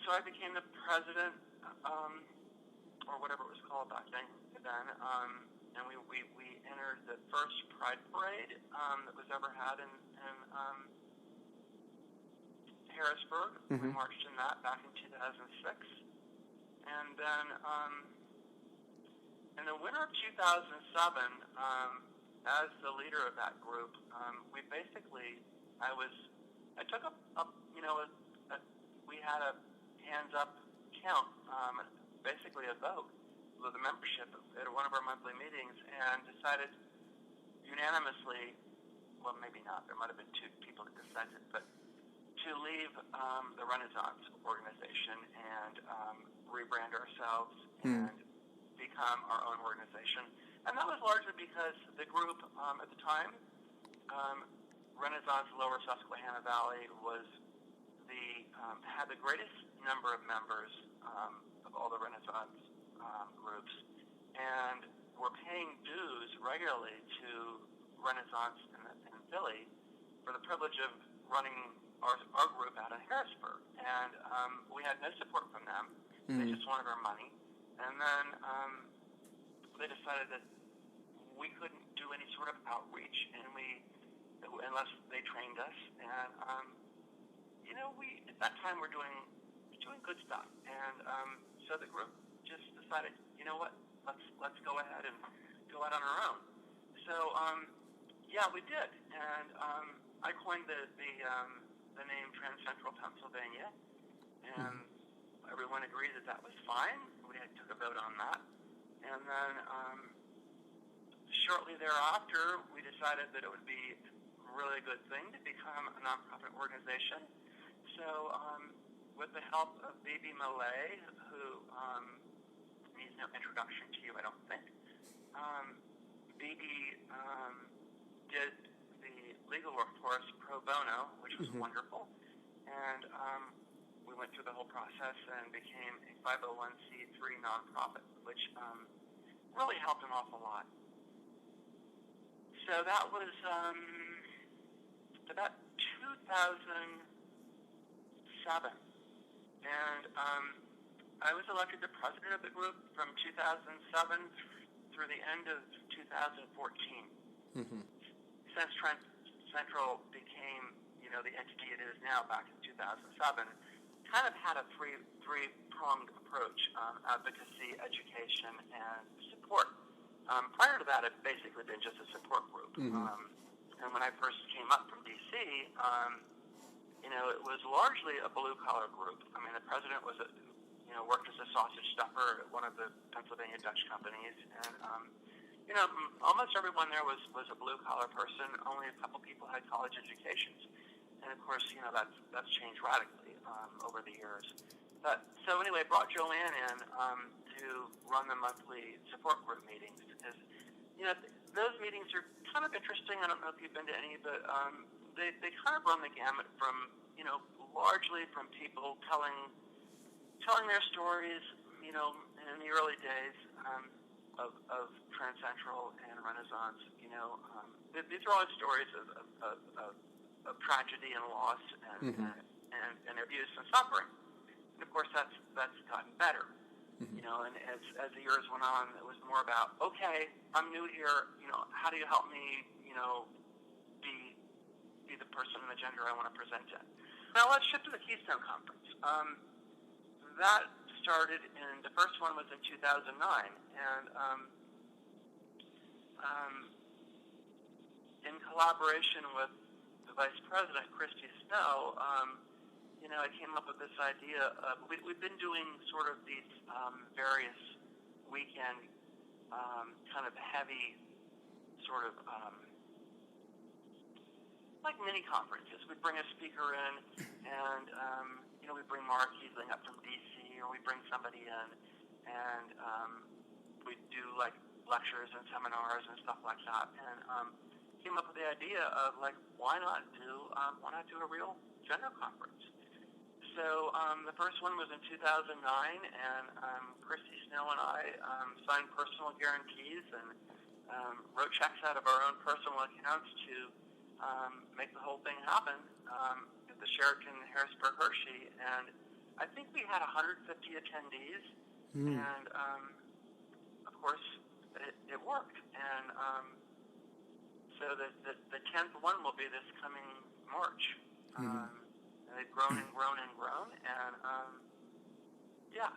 so I became the president, or whatever it was called back then, and we entered the first Pride Parade that was ever had in Harrisburg. We marched in that back in 2006. And then in the winter of 2007, as the leader of that group, I took we had a hands up count, basically a vote with the membership at one of our monthly meetings, and decided unanimously, well, maybe not, there might have been two people that dissented, but to leave the Renaissance organization and rebrand ourselves and become our own organization. And that was largely because the group at the time, Renaissance Lower Susquehanna Valley, had the greatest number of members of all the Renaissance groups, and were paying dues regularly to Renaissance in Philly for the privilege of running our group out of Harrisburg. And we had no support from them. They just wanted our money. And then they decided that we couldn't do any sort of outreach, unless they trained us. And we at that time were doing good stuff. And so the group just decided, you know what, let's go ahead and go out on our own. So yeah, we did. And I coined the name Trans Central Pennsylvania, and everyone agreed that was fine. We took a vote on that, and then shortly thereafter, we decided that it would be a really good thing to become a nonprofit organization. So, with the help of Bibi Malay, who needs no introduction to you, I don't think, Bibi did the legal work for us pro bono, which was wonderful, and we went through the whole process and became a 501c3 nonprofit, which really helped an awful lot. So that was about 2007, and I was elected the president of the group from 2007 through the end of 2014. Since Trans Central became, the entity it is now back in 2007, kind of had a three-pronged approach: advocacy, education, and support. Prior to that, it had basically been just a support group. And when I first came up from D.C., it was largely a blue-collar group. I mean, the president worked as a sausage stuffer at one of the Pennsylvania Dutch companies, and almost everyone there was a blue-collar person. Only a couple people had college educations, and of course, that's changed radically over the years. But so anyway, brought Joanne in to run the monthly support group meetings, because those meetings are kind of interesting. I don't know if you've been to any, but they kind of run the gamut from largely from people telling their stories, in the early days of Trans Central and Renaissance. These are all stories of tragedy and loss and abuse and suffering. And of course, that's gotten better. And as the years went on, it was more about, okay, I'm new here. How do you help me? Be the person and the gender I want to present in. Now let's shift to the Keystone Conference. That started the first one was in 2009, and in collaboration with the Vice President, Christy Snow, I came up with this idea of, we've been doing sort of these various weekend kind of heavy sort of like mini conferences. We'd bring a speaker in, and we bring Mark Heasling up from D.C., or we bring somebody in, and we'd do like lectures and seminars and stuff like that. And came up with the idea of why not do a real gender conference? So the first one was in 2009, and Christy Snow and I signed personal guarantees and wrote checks out of our own personal accounts to make the whole thing happen at the Sheraton Harrisburg Hershey. And I think we had 150 attendees, and of course, it worked. And so the 10th one will be this coming March. And they've grown and grown and grown, and yeah.